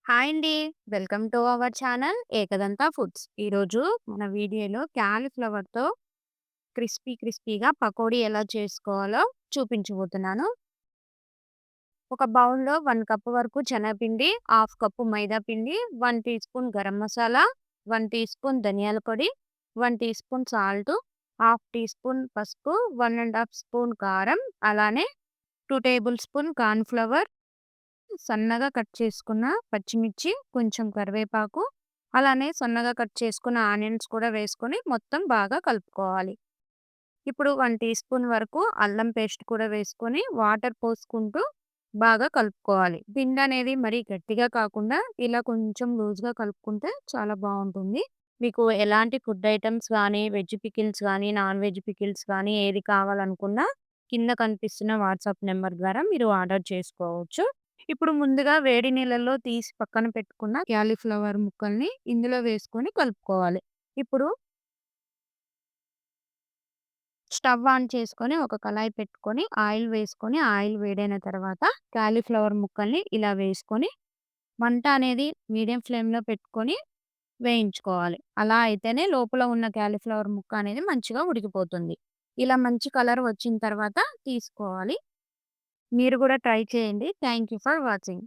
Hi అండి. Welcome to our channel Ekadanta foods. ఈరోజు మన వీడియోలో క్యాలీఫ్లవర్‌తో క్రిస్పీగా పకోడీ ఎలా చేసుకోవాలో చూపించబోతున్నాను. ఒక బౌల్‌లో 1 కప్ వరకు శనగపిండి, హాఫ్ కప్పు మైదా పిండి, 1 teaspoon garam masala, 1 teaspoon ధనియాల పొడి, 1 teaspoon salt, half teaspoon పసుపు, 1 ½ స్పూన్ కారం, అలానే 2 టేబుల్ స్పూన్ కార్న్ ఫ్లవర్, సన్నగా కట్ చేసుకున్న పచ్చిమిర్చి, కొంచెం కరివేపాకు, అలానే సన్నగా కట్ చేసుకున్న ఆనియన్స్ కూడా వేసుకొని మొత్తం బాగా కలుపుకోవాలి. ఇప్పుడు 1 టీ స్పూన్ వరకు అల్లం పేస్ట్ కూడా వేసుకొని వాటర్ పోసుకుంటూ బాగా కలుపుకోవాలి. పిండనేది మరీ గట్టిగా కాకుండా ఇలా కొంచెం లూజ్‌గా కలుపుకుంటే చాలా బావుంటుంది. మీకు ఎలాంటి ఫుడ్ ఐటెమ్స్ గానీ, వెజ్ పికిల్స్ గానీ, నాన్ వెజ్ పికిల్స్ గానీ ఏది కావాలనుకున్నా కింద కనిపిస్తున్న వాట్సాప్ నంబర్ ద్వారా మీరు ఆర్డర్ చేసుకోవచ్చు. ఇప్పుడు ముందుగా వేడి నీళ్ళల్లో తీసి పక్కన పెట్టుకున్న క్యాలీఫ్లవర్ ముక్కల్ని ఇందులో వేసుకొని కలుపుకోవాలి. ఇప్పుడు స్టవ్ ఆన్ చేసుకొని ఒక కళాయి పెట్టుకొని ఆయిల్ వేసుకొని ఆయిల్ వేడైన తర్వాత కాలీఫ్లవర్ ముక్కల్ని ఇలా వేసుకొని మంట అనేది మీడియం ఫ్లేమ్‌లో పెట్టుకొని వేయించుకోవాలి. అలా అయితేనే లోపల ఉన్న కాలీఫ్లవర్ ముక్క అనేది మంచిగా ఉడికిపోతుంది. ఇలా మంచి కలర్ వచ్చిన తర్వాత తీసుకోవాలి. మీరు కూడా ట్రై చేయండి. Thank you for watching.